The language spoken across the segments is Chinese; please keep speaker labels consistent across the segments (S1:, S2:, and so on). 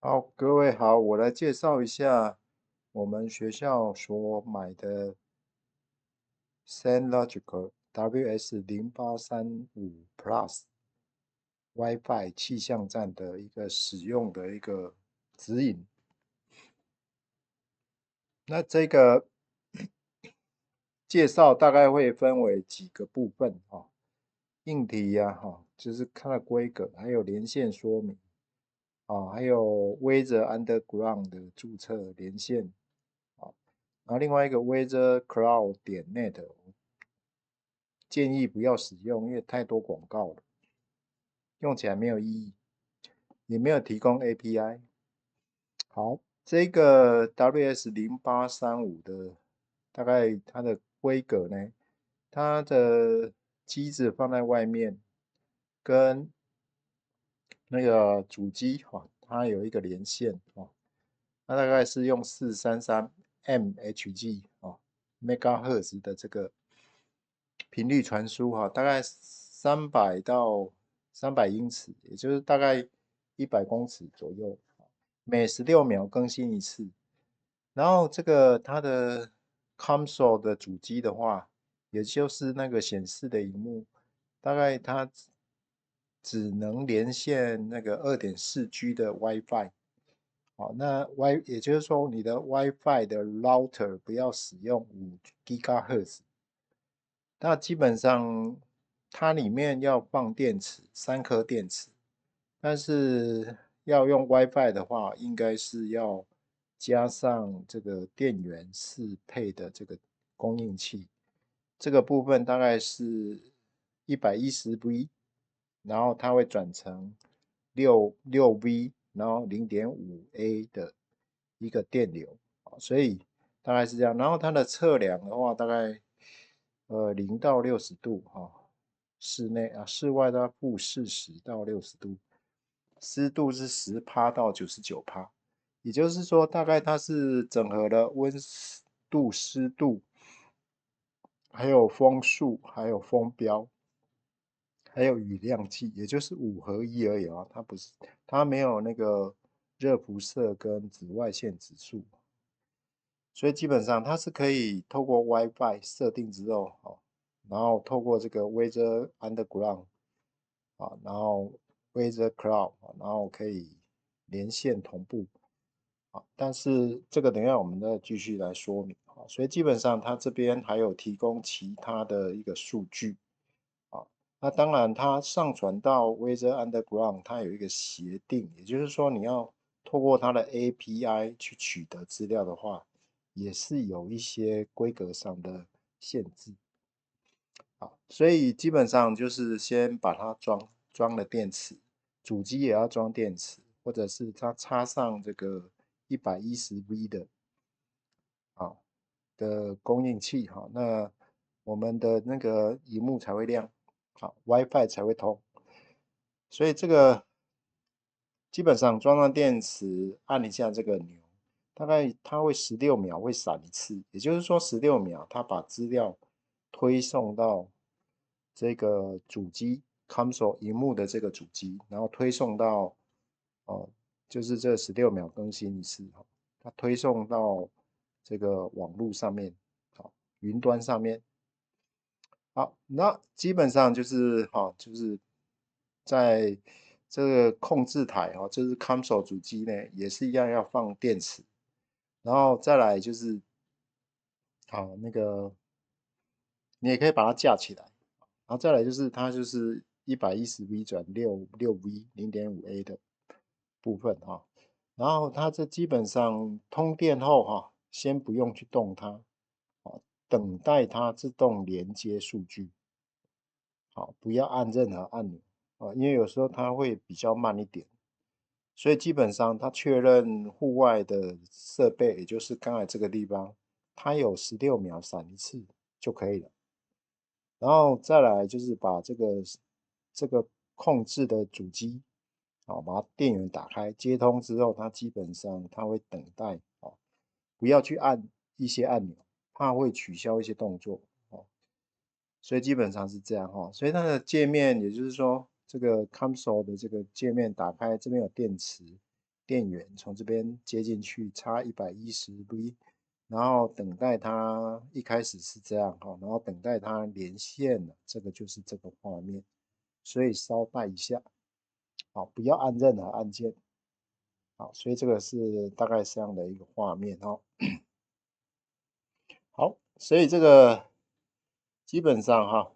S1: 好，各位好，我来介绍一下我们学校所买的 SanLogical WS0835 Plus WiFi 气象站的一个使用的一个指引。那这个介绍大概会分为几个部分啊，硬体呀，就是它的规格，还有连线说明还有 Weather Underground 的注册连线然后另外一个 weathercloud 点 net 建议不要使用，因为太多广告了，用起来没有意义，也没有提供 API。好，这个 WS0835的大概它的规格呢，它的机子放在外面，跟那个主机它有一个连线它大概是用433 MHz megahertz 的这个频率传输大概300到300英尺，也就是大概100公尺左右，每16秒更新一次。然后这个它的 console 的主机的话，也就是那个显示的荧幕，大概它只能连线那个2.4G 的 WiFi。好，那也就是说，你的 WiFi 的 router 不要使用5 GHz。那基本上它里面要放电池，3颗电池，但是要用 WiFi 的话，应该是要加上这个电源适配的这个供应器，这个部分大概是110V，然后它会转成六 V，然后0.5A 的一个电流，所以大概是这样。然后它的测量的话，大概0到60度室内室外的-40到60度，湿度是10%到99%，也就是说，大概它是整合了温度、湿度，还有风速，还有风标，还有雨量计，也就是5合1而已它不是，它没有那个热辐射跟紫外线指数，所以基本上它是可以透过 WiFi 设定之后然后透过这个 Weather Underground 然后 Weather Cloud 然后可以连线同步但是这个等一下我们再继续来说明所以基本上它这边还有提供其他的一个数据那当然它上传到 Weather Underground 它有一个协定，也就是说你要透过它的 API 去取得资料的话，也是有一些规格上的限制所以基本上就是先把它装了电池，主机也要装电池，或者是它插上这个110V 的的供应器那我们的那个荧幕才会亮，WiFi 才会通。所以这个基本上装上电池，按一下这个钮，大概它会16秒会闪一次，也就是说16秒它把资料推送到这个主机 console 荧幕的这个主机，然后推送到就是这16秒更新一次它推送到这个网络上面云端上面。好，那基本上就是就是在这个控制台就是 console 主机呢，也是一样要放电池，然后再来就是那个你也可以把它架起来，然后再来就是它就是110V 转六 V 0.5A 的部分然后它这基本上通电后先不用去动它等待它自动连接数据。好，不要按任何按钮因为有时候它会比较慢一点，所以基本上它确认户外的设备，也就是刚才这个地方，它有16秒闪一次就可以了。然后再来就是把这个控制的主机把它电源打开，接通之后，它基本上它会等待不要去按一些按钮，怕会取消一些动作所以基本上是这样所以它的界面，也就是说这个 console 的这个界面打开，这边有电池，电源从这边接进去，插110V，然后等待它一开始是这样哈，然后等待它连线了，这个就是这个画面。所以稍待一下，好，不要按任何按键，好，所以这个是大概这样的一个画面哈。好，所以这个基本上哈，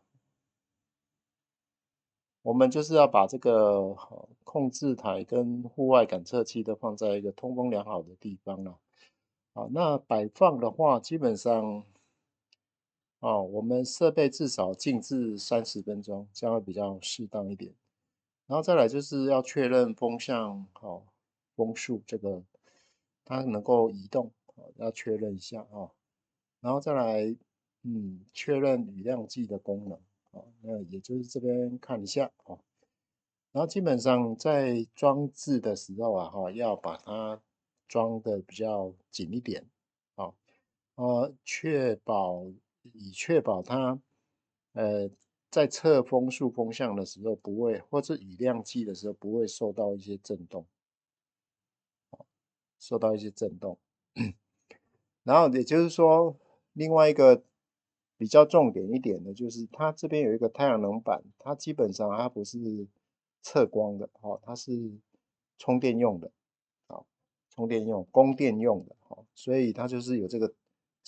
S1: 我们就是要把这个控制台跟户外感测器都放在一个通风良好的地方了。好，那摆放的话，基本上我们设备至少静置30分钟，这样会比较适当一点。然后再来就是要确认风向，风速这个它能够移动，要确认一下然后再来，确认雨量计的功能，那也就是这边看一下然后基本上在装置的时候要把它装的比较紧一点，啊，确保它，在测风速风向的时候不会，或是雨量计的时候不会受到一些震动。然后也就是说，另外一个比较重点一点的就是，它这边有一个太阳能板，它基本上它不是测光的它是充电用的，充电用、供电用的所以它就是有这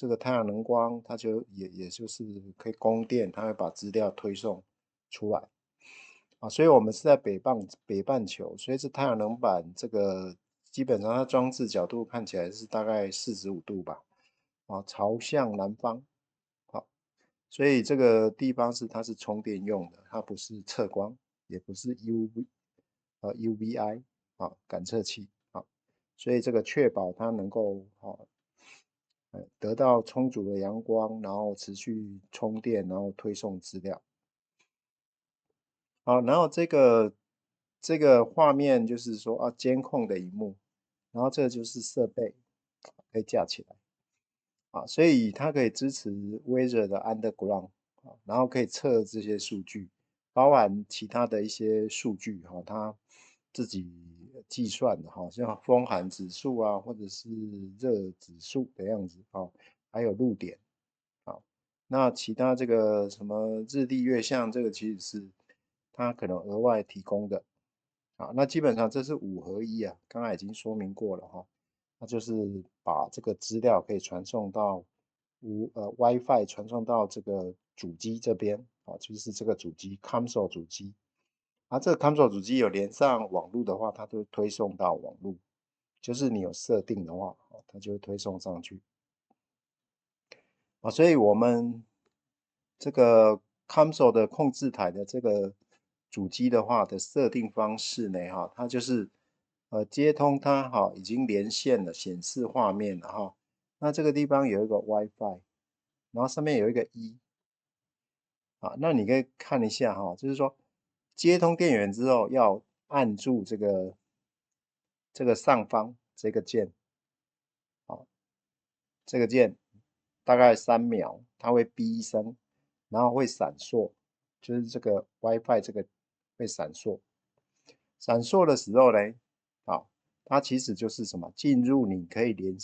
S1: 个太阳能光，它就也就是可以供电，它会把资料推送出来所以我们是在北半球，所以这太阳能板这个基本上它装置角度看起来是大概45度吧。朝向南方，好，所以这个地方它是充电用的，它不是测光，也不是 UVI 感测器所以这个确保它能够得到充足的阳光，然后持续充电，然后推送资料。好，然后这个画面就是说监控的荧幕，然后这个就是设备可以架起来。所以它可以支持 Weather 的 Underground 然后可以测这些数据，包含其他的一些数据它自己计算的像风寒指数或者是热指数的样子还有露点那其他这个什么日历月相，这个其实是它可能额外提供的那基本上这是5合1刚才已经说明过了那就是把这个资料可以传送到WiFi 传送到这个主机这边就是这个主机 console 主机这个 console 主机有连上网络的话，它就会推送到网络，就是你有设定的话它就会推送上去所以我们这个 console 的控制台的这个主机的话的设定方式呢它就是接通它已经连线了，显示画面了那这个地方有一个 WiFi，然后上面有一个那你可以看一下就是说接通电源之后要按住这个上方这个键，这个键大概3秒，它会哔一声，然后会闪烁，就是这个 WiFi 这个会闪烁。闪烁的时候呢，它其实就是什么？进入你可以连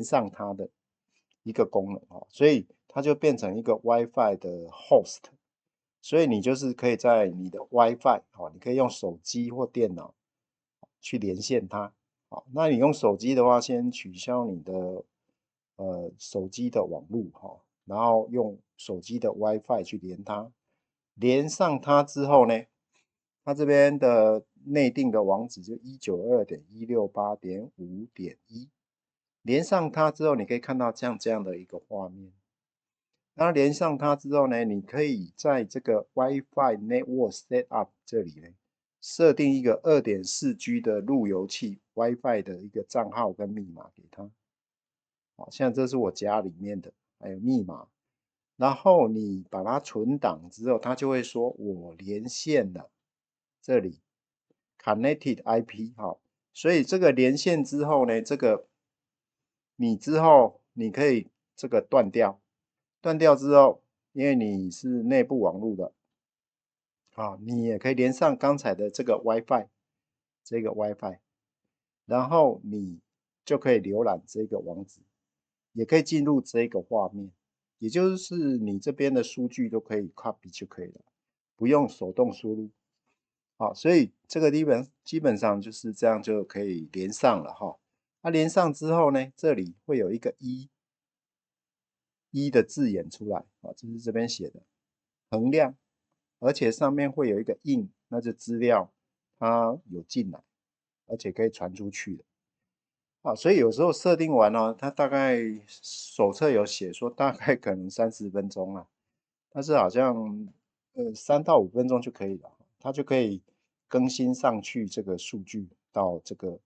S1: 上它的一个功能所以它就变成一个 WiFi 的 host，所以你就是可以在你的 WiFi 你可以用手机或电脑去连线它那你用手机的话，先取消你的手机的网络然后用手机的 WiFi 去连它，连上它之后呢，它这边的内定的网址就192.168.5.1，连上它之后，你可以看到这样的一个画面。那连上它之后呢，你可以在这个 WiFi Network Setup 这里呢，设定一个2.4G 的路由器 WiFi 的一个账号跟密码给它。像这是我家里面的，还有密码。然后你把它存档之后，它就会说我连线了这里 Connected IP 所以这个连线之后呢，这个之后你可以这个断掉，断掉之后，因为你是内部网络的你也可以连上刚才的这个 WiFi，这个 WiFi，然后你就可以浏览这个网址，也可以进入这个画面，也就是你这边的数据都可以 copy 就可以了，不用手动输入。好，所以这个基本上就是这样就可以连上了哈。那连上之后呢，这里会有一个一的字眼出来啊，这是这边写的衡量，而且上面会有一个 in，那就资料它有进来，而且可以传出去的。啊，所以有时候设定完哦，它大概手册有写说大概可能30分钟啊，但是好像3到5分钟就可以了，它就可以更新上去这个数据到这个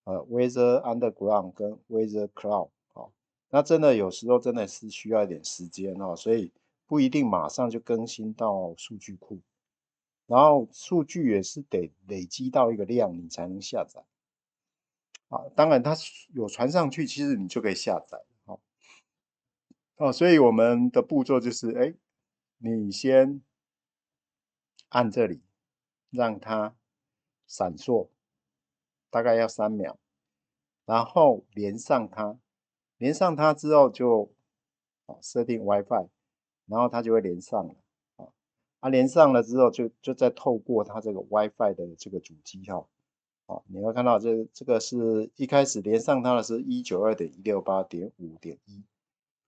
S1: Weather Underground 跟 Weather Cloud 哦，那真的有时候真的是需要一点时间哦，所以不一定马上就更新到数据库，然后数据也是得累积到一个量你才能下载。啊，当然它有传上去，其实你就可以下载。好，哦，所以我们的步骤就是，哎，你先按这里，让它闪烁，大概要3秒，然后连上它，连上它之后就设定 WiFi，然后它就会连上了。啊，它连上了之后就再透过它这个 WiFi 的这个主机哈，好，你会看到这个是一开始连上它的是192.168.5.1，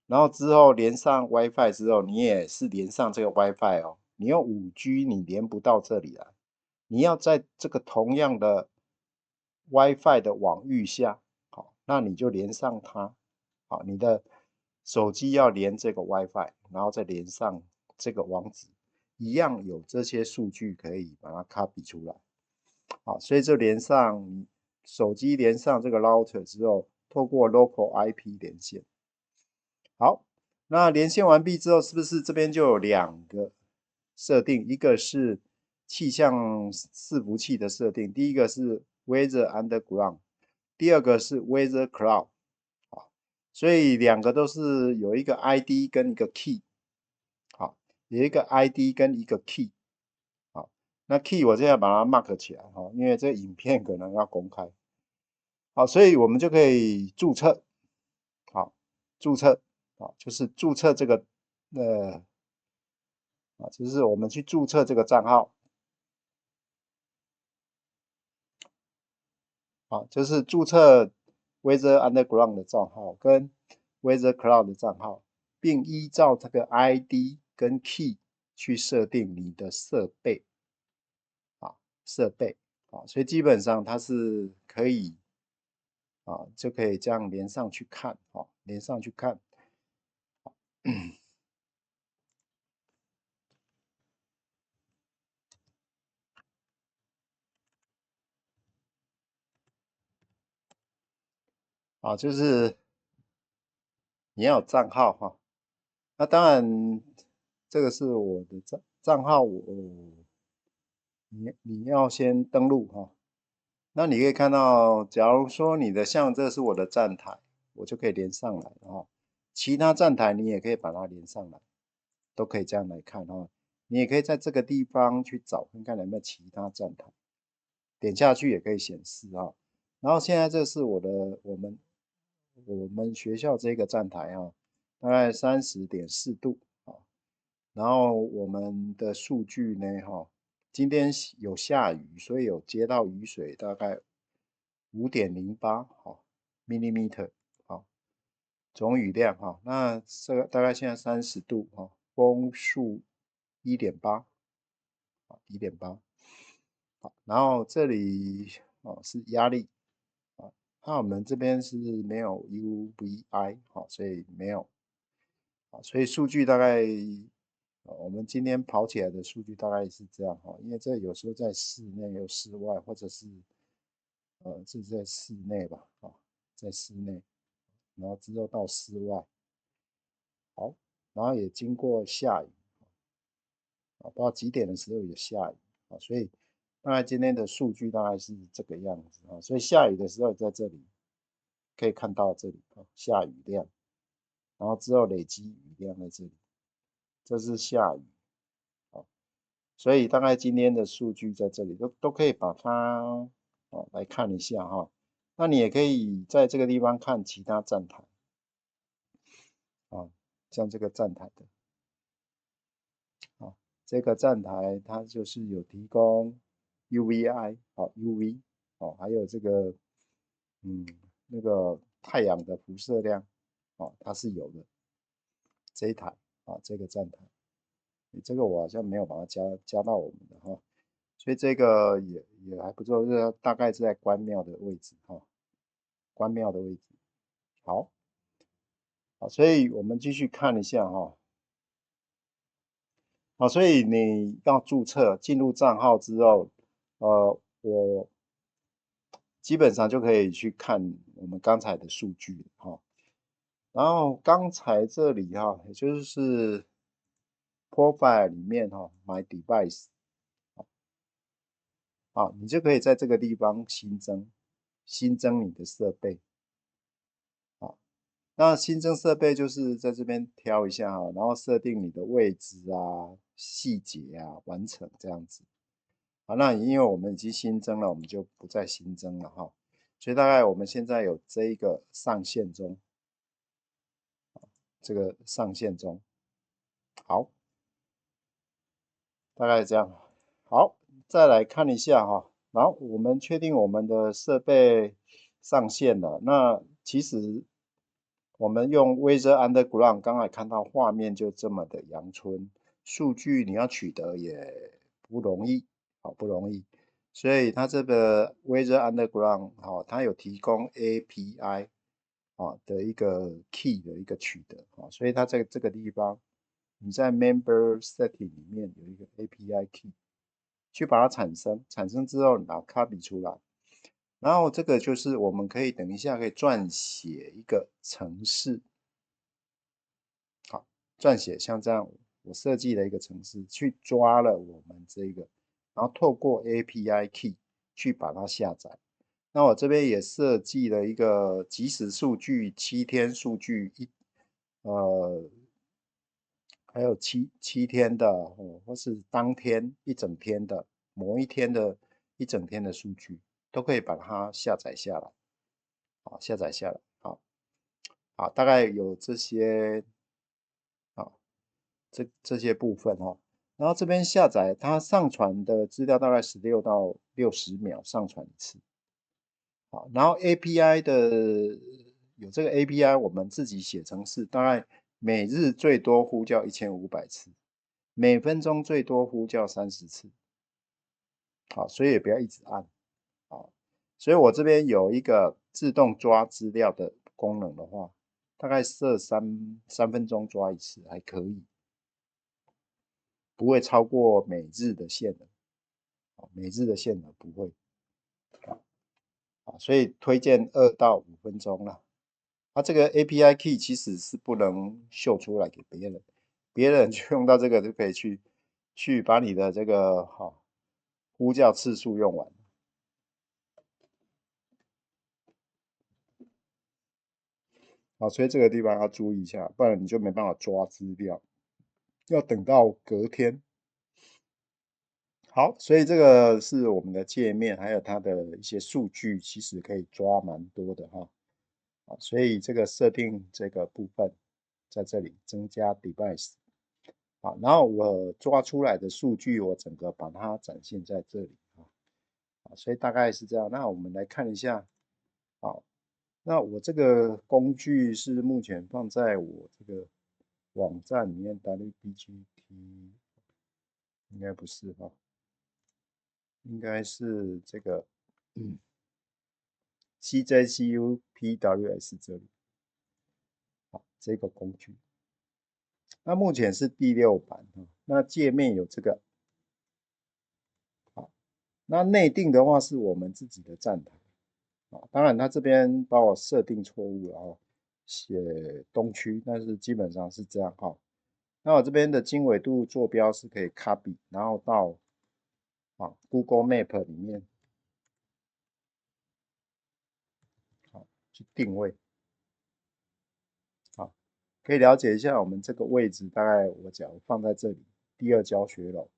S1: 然后之后连上 WiFi 之后，你也是连上这个 WiFi 哦。你用5G 你连不到这里来，你要在这个同样的 WiFi 的网域下，好，那你就连上它。好，你的手机要连这个 WiFi，然后再连上这个网址，一样有这些数据可以把它 copy 出来。好，所以就连上手机连上这个 router 之后，透过 local IP 连线。好，那连线完毕之后，是不是这边就有2个设定？一个是气象伺服器的设定，第一个是 Weather Underground，第二个是 Weather Cloud。好，所以2个都是有一个 ID 跟一个 key。好，有一个 ID 跟一个 key。好，那 key 我现在把它 mark 起来哈，因为这影片可能要公开。好，所以我们就可以注册。好，注册。好，就是注册这个就是我们去注册这个账号。好，就是注册 Weather Underground 的账号跟 Weather Cloud 的账号，并依照这个 ID 跟 key 去设定你的设备。啊，设备。啊，所以基本上它是可以就可以这样连上去看。连上去看。就是你要有账号哈。那当然，这个是我的账号，你要先登录哈。那你可以看到，假如说你的像这是我的站台，我就可以连上来哈。其他站台你也可以把它连上来，都可以这样来看哈。你也可以在这个地方去找看看有没有其他站台，点下去也可以显示哈。然后现在这是我们学校这个站台啊，大概30.4度啊。然后我们的数据呢，今天有下雨，所以有接到雨水，大概5.08millimeter 总雨量那这个大概现在30度风速1.81.8。好，然后这里是压力那我们这边是没有 UVI 所以没有所以数据大概我们今天跑起来的数据大概是这样因为这有时候在室内有室外，或者是是在室内吧在室内，然后之后到室外。好，然后也经过下雨不知道几点的时候也下雨所以大概今天的数据大概是这个样子所以下雨的时候在这里可以看到这里下雨量，然后之后累积雨量在这里，这是下雨所以大概今天的数据在这里都可以把它来看一下那你也可以在这个地方看其他站台啊，像这个站台的啊，这个站台它就是有提供 UVI UV 还有这个那个太阳的辐射量它是有的这一台这个站台，这个我好像没有把它加到我们的所以这个也还不错，这大概是在关庙的位置关庙的位置。好，所以我们继续看一下所以你要注册进入账号之后，我基本上就可以去看我们刚才的数据然后刚才这里也就是 profile 里面my device 你就可以在这个地方新增你的设备那新增设备就是在这边挑一下然后设定你的位置细节完成这样子那因为我们已经新增了，我们就不再新增了所以大概我们现在有这一个上线中，这个上线中，好，大概这样。好，再来看一下然后我们确定我们的设备上线了，那其实我们用 Weather Underground 刚才看到画面就这么的阳春，数据你要取得也不容易，不容易。所以它这个 Weather Underground 它有提供 API 的一个 key 的一个取得所以它在这个地方，你在 Member Setting 里面有一个 API key，去把它产生之后，你把它 copy 出来。然后这个就是我们可以等一下可以撰写一个程式，撰写像这样我设计的一个程式，去抓了我们这个，然后透过 API key 去把它下载。那我这边也设计了一个即时数据、7天数据还有七天的或是当天一整天的某一天的一整天的数据，都可以把它下载下来，下载下来，大概有这些这些部分然后这边下载它上传的资料大概16到60秒上传一次，然后 API 的有这个 API 我们自己写程式，大概每日最多呼叫1500次，每分钟最多呼叫30次，所以也不要一直按，所以我这边有一个自动抓资料的功能的话，大概设三分钟抓一次还可以，不会超过每日的限额，每日的限额不会，所以推荐2到5分钟啦。这个 API key 其实是不能秀出来给别人，别人就用到这个就可以去把你的这个呼叫次数用完。所以这个地方要注意一下，不然你就没办法抓资料，要等到隔天。好，所以这个是我们的界面，还有它的一些数据，其实可以抓蛮多的所以这个设定这个部分在这里增加 device，然后我抓出来的数据，我整个把它展现在这里所以大概是这样。那我们来看一下，那我这个工具是目前放在我这个网站里面 WPGT， 应该不是应该是这个CJCUPWS 这里，这个工具。那目前是第6版那界面有这个，那内定的话是我们自己的站台，当然他这边把我设定错误了写东区，但是基本上是这样那我这边的经纬度坐标是可以 copy， 然后到Google Map 里面去定位，可以了解一下我们这个位置，大概我假如放在这里，第2教学楼，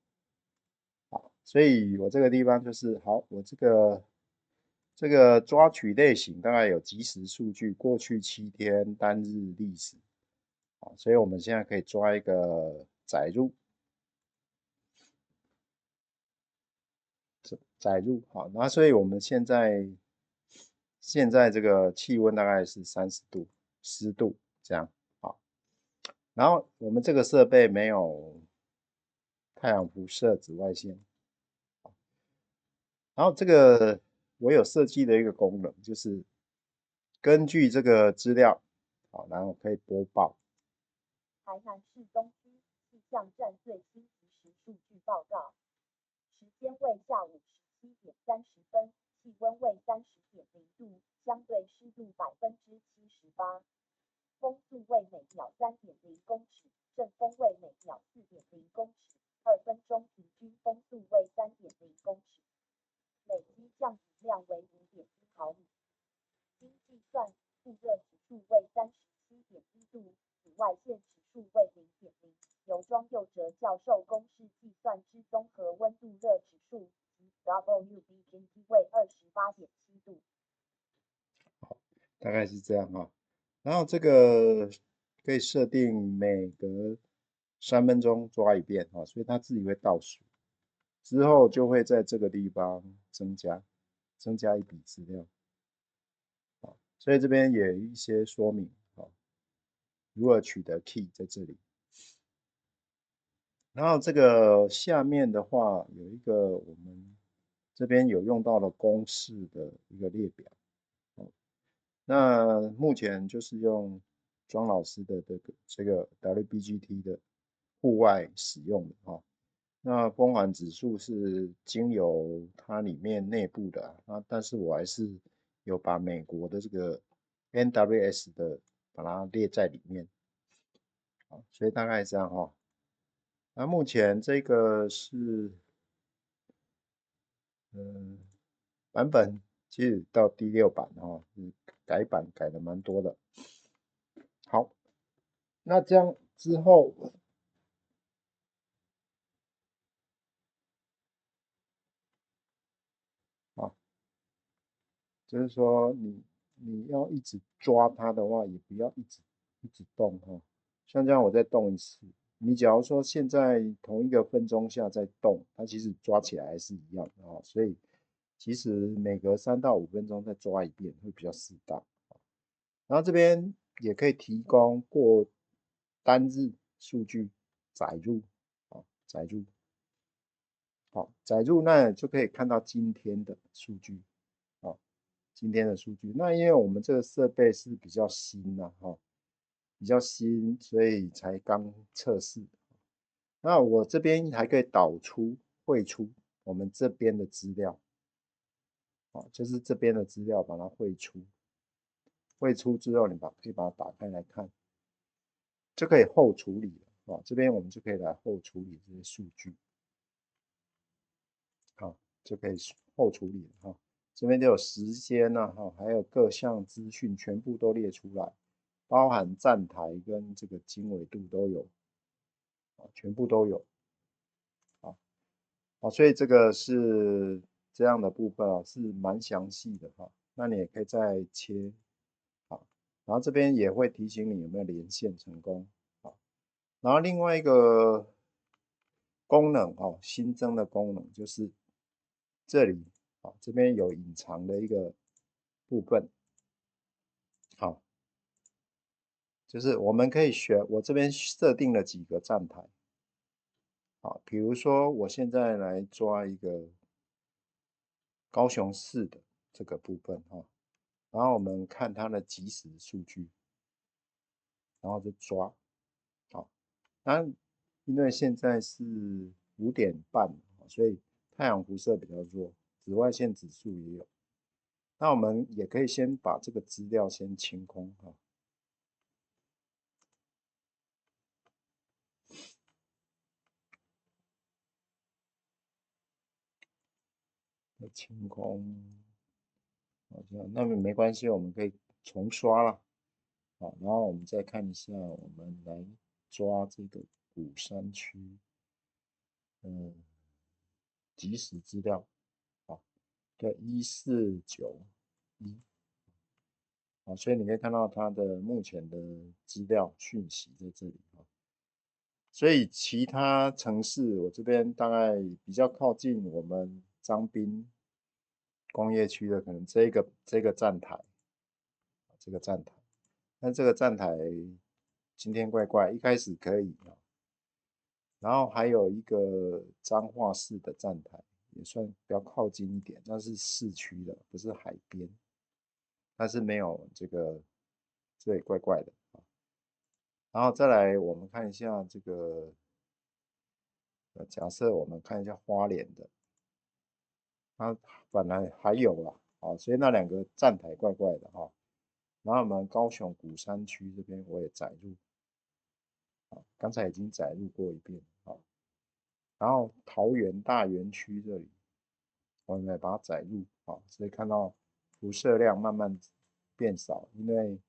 S1: 所以我这个地方就是我这个这个抓取类型大概有即时数据、过去7天、单日历史，所以我们现在可以抓一个载入，好，那所以我们现在这个气温大概是30度，湿度这样，好，然后我们这个设备没有太阳辐射紫外线，然后这个我有设计的一个功能，就是根据这个资料，好，然后可以播报。
S2: 台南市东区气象站最新即时数据报告，时间为下午17:30，气温为30.0度，相对湿度78%，风速为每秒3.0公尺，阵风为每秒4.0公尺，2分钟平均风速为3.0公尺，累积降雨量为5.1毫米。经计算，酷热指数为37.1度，紫外线指数为0.0。由庄佑哲教授公式计算之综合温度热指数及 WBGT 为28.7度。
S1: 大概是这样哈。然后这个可以设定每隔3分钟抓一遍哈，所以它自己会倒数，之后就会在这个地方增加一笔资料。所以这边也有一些说明啊，如何取得 key 在这里。然后这个下面的话有一个我们这边有用到的公式的一个列表。那目前就是用庄老师的这个 WBGT 的户外使用的哈。那风寒指数是经由它里面内部的但是我还是有把美国的这个 NWS 的把它列在里面，所以大概这样哈。那目前这个是版本其实到第6版改版改的蛮多的。好，那这样之后，就是说你要一直抓它的话，也不要一直动像这样我再动一次，你假如说现在同一个分钟下再动，它其实抓起来还是一样的所以其实每隔3到5分钟再抓一遍会比较适当。然后这边也可以提供过单日数据载入载入。好，载入那就可以看到今天的数据今天的数据。那因为我们这个设备是比较新比较新，所以才刚测试。那我这边还可以导出、汇出我们这边的资料，就是这边的资料把它汇出，汇出之后你可以把它打开来看，就可以后处理了这边我们就可以来后处理这些数据，就可以后处理了这边就有时间还有各项资讯全部都列出来，包含站台跟这个经纬度都有，全部都有所以这个是这样的部分是蛮详细的那你也可以再切然后这边也会提醒你有没有连线成功然后另外一个功能新增的功能就是这里这边有隐藏的一个部分就是我们可以选，我这边设定了几个站台比如说我现在来抓一个高雄市的这个部分然后我们看它的即时数据，然后就抓那因为现在是5点半所以太阳辐射比较弱，紫外线指数也有，那我们也可以先把这个资料先清空清空那么没关系，我们可以重刷了然后我们再看一下，我们来抓这个鼓山区即时资料对，1491，所以你可以看到它的目前的资料讯息在这里所以其他城市，我这边大概比较靠近我们彰滨工业区的，可能这个站台，但这个站台今天怪怪，一开始可以然后还有一个彰化市的站台，也算比较靠近一点，那是市区的，不是海边，但是没有这里怪怪的然后再来我们看一下这个，假设我们看一下花莲的，它本来还有啦，所以那两个站台怪怪的然后我们高雄鼓山区这边我也载入，刚才已经载入过一遍然后桃园大园区这里，我们也把它载入所以看到辐射量慢慢变少，因为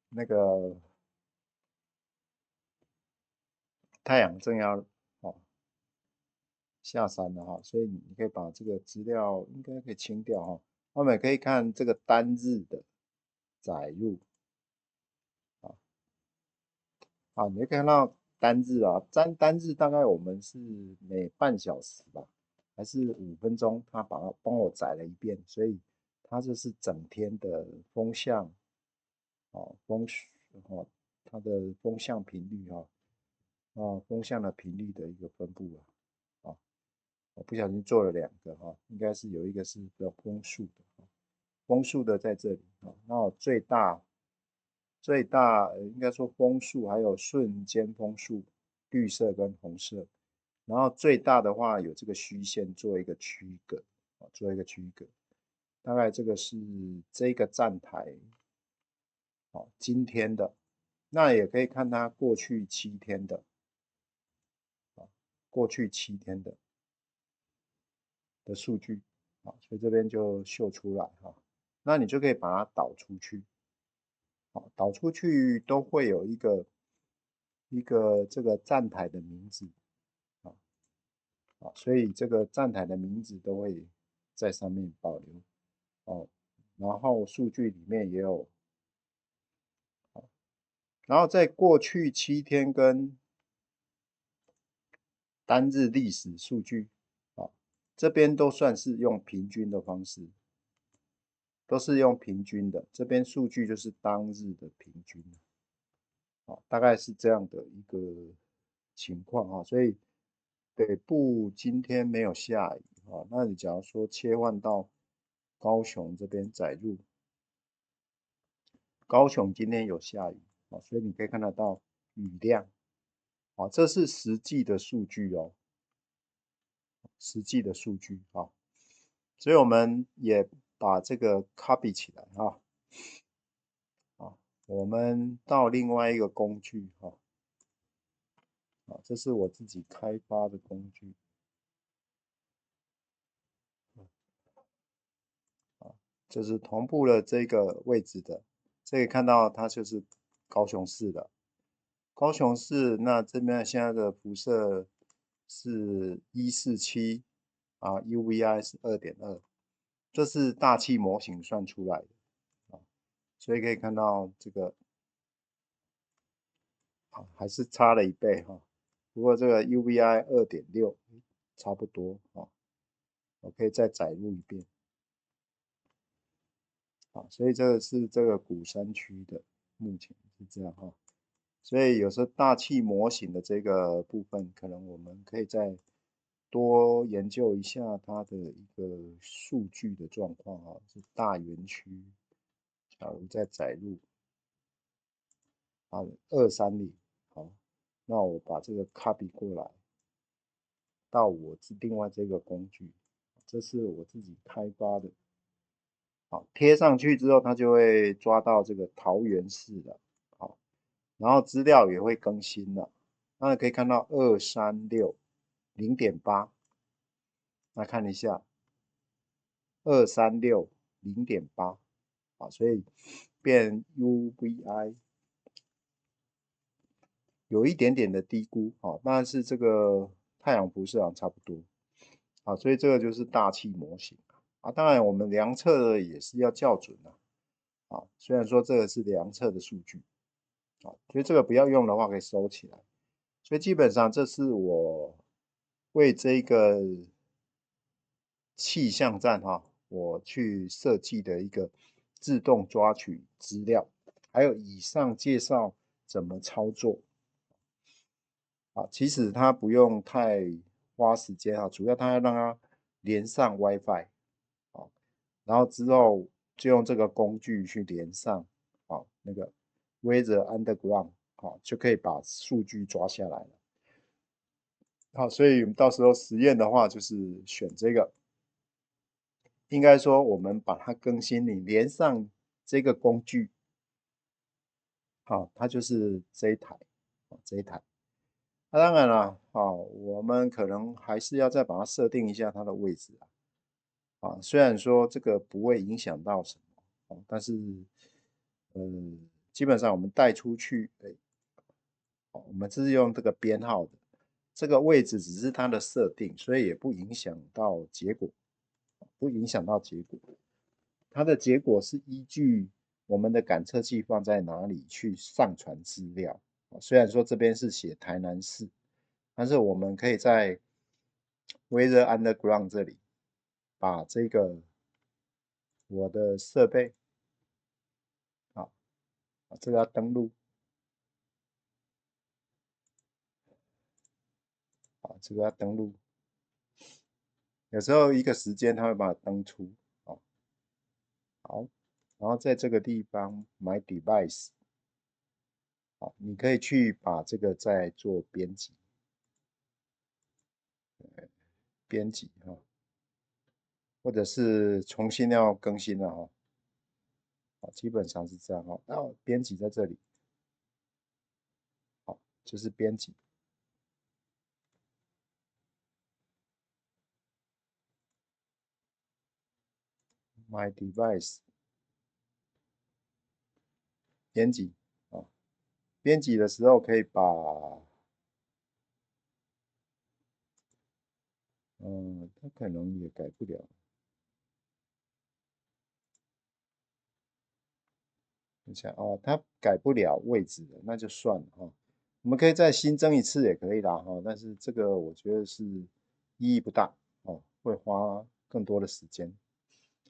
S1: 那个太阳正要下山了所以你可以把这个资料应该可以清掉我们也可以看这个单日的载入你可以看到单日单日大概我们是每半小时吧，还是5分钟，他帮我载了一遍，所以它这是整天的风向它的风向频率风向的频率的一个分布我不小心做了2个应该是有一个是比较风速的风速的在这里那最大应该说风速还有瞬间风速，绿色跟红色，然后最大的话有这个虚线做一个区隔大概这个是这个站台今天的，那也可以看它过去7天的数据所以这边就秀出来那你就可以把它导出去导出去都会有一个这个站台的名字所以这个站台的名字都会在上面保留然后数据里面也有然后在过去7天跟单日历史数据这边都算是用平均的方式，都是用平均的，这边数据就是当日的平均大概是这样的一个情况所以北部今天没有下雨那你假如说切换到高雄这边载入，高雄今天有下雨所以你可以看得到雨量这是实际的数据实际的数据所以我们也把这个 copy 起来我们到另外一个工具这是我自己开发的工具这是同步了这个位置的，可以看到它就是高雄市的。高雄市那这边现在的辐射是147UVI 是2.2，这是大气模型算出来的所以可以看到这个还是差了1倍不过这个 UVI 2.6差不多我可以再载入一遍所以这个是这个鼓山区的，目前是这样所以有时候大气模型的这个部分，可能我们可以再多研究一下它的一个数据的状况是大园区，假如再载入230那我把这个 copy 过来到我另外这个工具，这是我自己开发的。贴上去之后，它就会抓到这个桃园市的，然后资料也会更新了。那可以看到236 0.8，那看一下236 0.8，所以变 UVI 有一点点的低估但是这个太阳辐射好像差不多所以这个就是大气模型啊。当然，我们量测的也是要校准的啊。虽然说这个是量测的数据啊，所以这个不要用的话可以收起来。所以基本上这是我为这个气象站我去设计的一个自动抓取资料，还有以上介绍怎么操作。其实它不用太花时间主要它要让它连上 WiFi 然后之后就用这个工具去连上那个 Weather Underground 就可以把数据抓下来了。所以到时候实验的话就是选这个，应该说我们把它更新，你连上这个工具，它就是这一台，这一台。那当然了，我们可能还是要再把它设定一下它的位置虽然说这个不会影响到什么但是基本上我们带出去，我们是用这个编号的，这个位置只是它的设定，所以也不影响到结果，不影响到结果。它的结果是依据我们的感测器放在哪里去上传资料。虽然说这边是写台南市，但是我们可以在 Weather Underground 这里把这个我的设备这个要登录这个要登录，有时候一个时间它会把它登出好，然后在这个地方 My Device 你可以去把这个再做编辑，或者是重新要更新了基本上是这样那编辑在这里，就是编辑。My Device 编辑编辑的时候可以把它可能也改不了。等一下它改不了位置的，那就算了我们可以再新增一次也可以啦但是这个我觉得是意义不大会花更多的时间。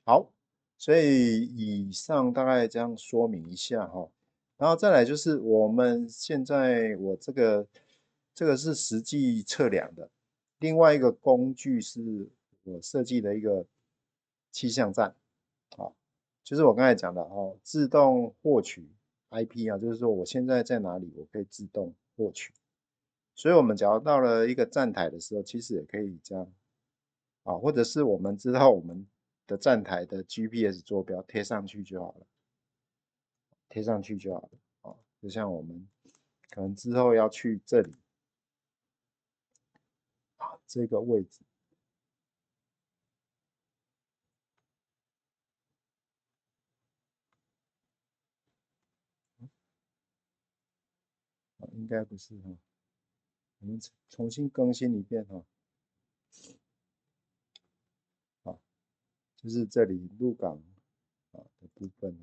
S1: 好，所以以上大概这样说明一下然后再来就是我们现在我这个是实际测量的，另外一个工具是我设计的一个气象站就是我刚才讲的自动获取 IP 就是说我现在在哪里，我可以自动获取。所以我们只要到了一个站台的时候，其实也可以这样或者是我们知道我们的站台的 GPS 坐标贴上去就好了，贴上去就好了就像我们可能之后要去这里这个位置应该不是我们重新更新一遍就是这里鹿港的部分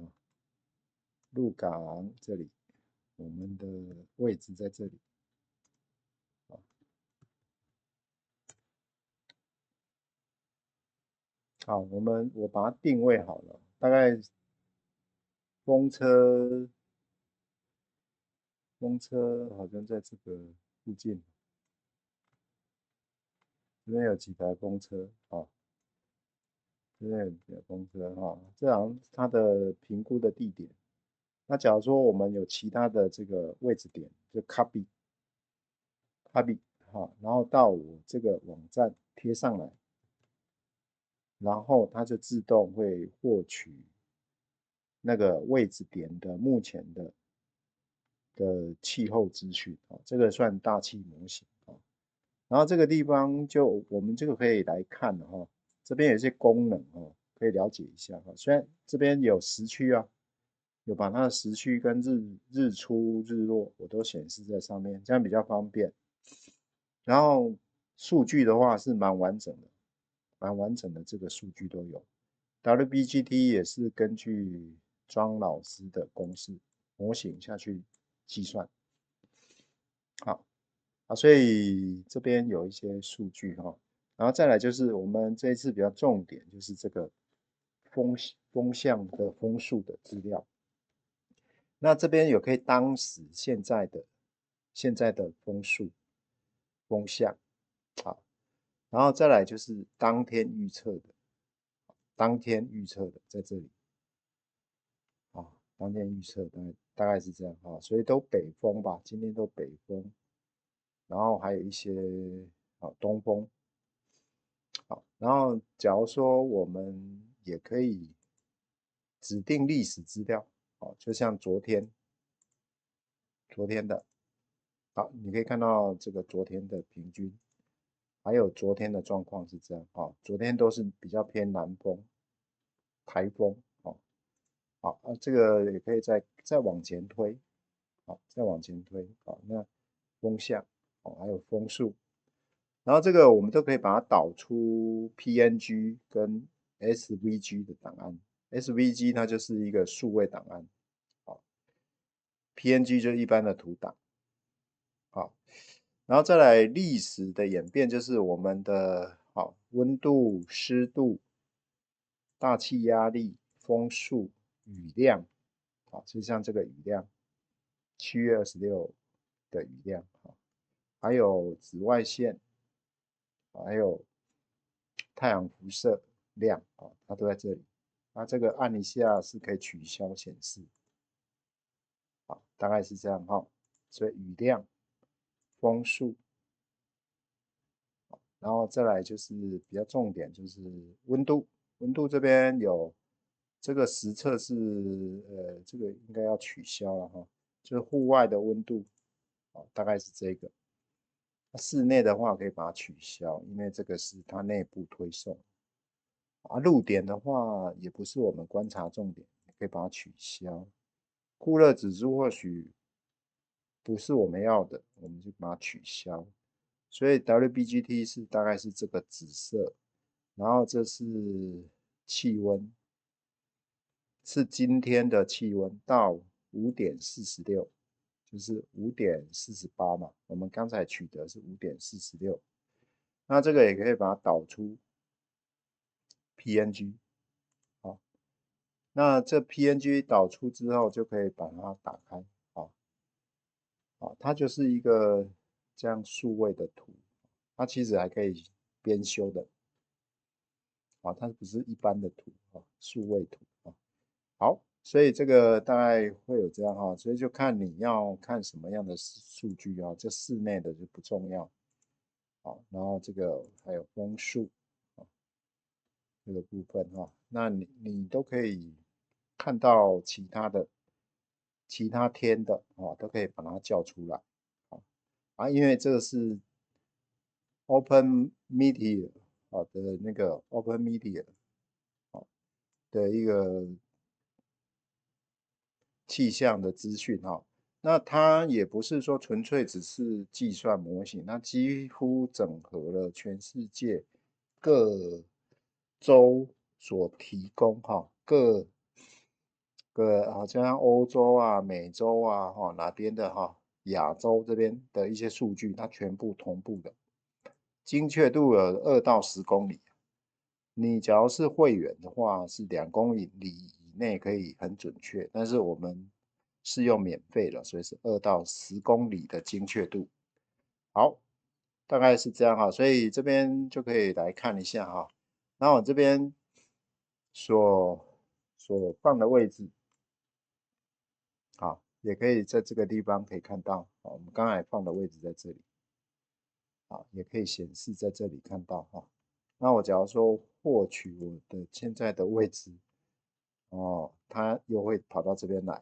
S1: 鹿港这里我们的位置在这里好，我把它定位好了，大概风车好像在这个附近，这边有几台风车这边有几台风车这好像是它的评估的地点。那假如说我们有其他的这个位置点，就 copy 然后到我这个网站贴上来，然后它就自动会获取那个位置点的目前的气候资讯这个算大气模型然后这个地方就我们这个可以来看这边有些功能可以了解一下虽然这边有时区有把它的时区跟日出日落我都显示在上面，这样比较方便。然后数据的话是蛮完整的，这个数据都有。WBGT 也是根据庄老师的公式模型下去计算。好，所以这边有一些数据哈，然后再来就是我们这一次比较重点就是这个风向的风速的资料。那这边有可以当时现在的风速、风向，好，然后再来就是当天预测的，在这里，啊，当天预测大概是这样哈，所以都北风吧，今天都北风，然后还有一些东风，好，然后假如说我们也可以指定历史资料，好，就像昨天的。好，你可以看到这个昨天的平均，还有昨天的状况是这样啊，昨天都是比较偏南风、台风，哦，好，这个也可以再往前推，好，再往前推，好，那风向，哦，还有风速，然后这个我们都可以把它导出 PNG 跟 SVG 的档案，SVG 它就是一个数位档案，好，PNG 就是一般的图档。好，然后再来历史的演变，就是我们的温度、湿度、大气压力、风速、雨量，就像这个雨量，7月26的雨量，还有紫外线，还有太阳辐射量，它都在这里。那这个按一下是可以取消显示，大概是这样哈。所以雨量、风速。然后再来就是比较重点，就是温度。温度这边有这个实测是，这个应该要取消了哈，就是户外的温度，大概是这个。室内的话可以把它取消，因为这个是它内部推送。露点的话也不是我们观察重点，可以把它取消。酷热指数或许不是我们要的，我们就把它取消。所以 WBGT 是大概是这个紫色，然后这是气温，是今天的气温到5:46，就是5:48嘛。我们刚才取得是5:46，那这个也可以把它导出 PNG，好，那这 PNG 导出之后就可以把它打开，它就是一个这样数位的图，它其实还可以编修的。它不是一般的图数位图好，所以这个大概会有这样所以就看你要看什么样的数据这室内的就不重要。然后这个还有风速这个部分那你都可以看到其他天的都可以把它叫出来因为这个是 Open Media 的那个 Open Media 的一个气象的资讯那它也不是说纯粹只是计算模型，它几乎整合了全世界各州所提供各好像欧洲美洲哪边的亚洲这边的一些数据，它全部同步的，精确度有2到10公里。你假如是会员的话，是2公里以内可以很准确，但是我们是用免费的，所以是2到10公里的精确度。好，大概是这样所以这边就可以来看一下那我这边所放的位置，也可以在这个地方可以看到，我们刚才放的位置在这里，也可以显示在这里看到那我假如说获取我的现在的位置，它又会跑到这边来，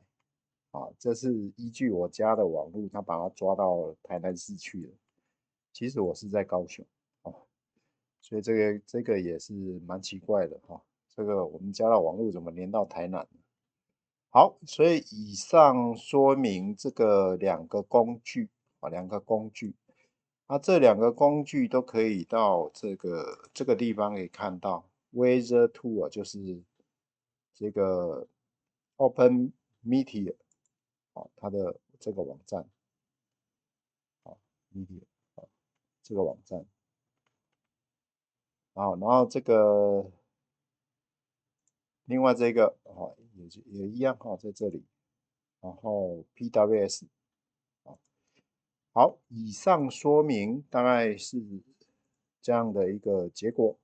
S1: 这是依据我家的网络，它把它抓到台南市去了。其实我是在高雄，所以这个也是蛮奇怪的这个我们家的网络怎么连到台南？好，所以以上说明这个两个工具，那这两个工具都可以到这个地方可以看到 Weather Tool 就是这个 Open Media 它的这个网站，Media 这个网站，然后这个另外这个也一样在这里，然后 PWS 好，以上说明大概是这样的一个结果。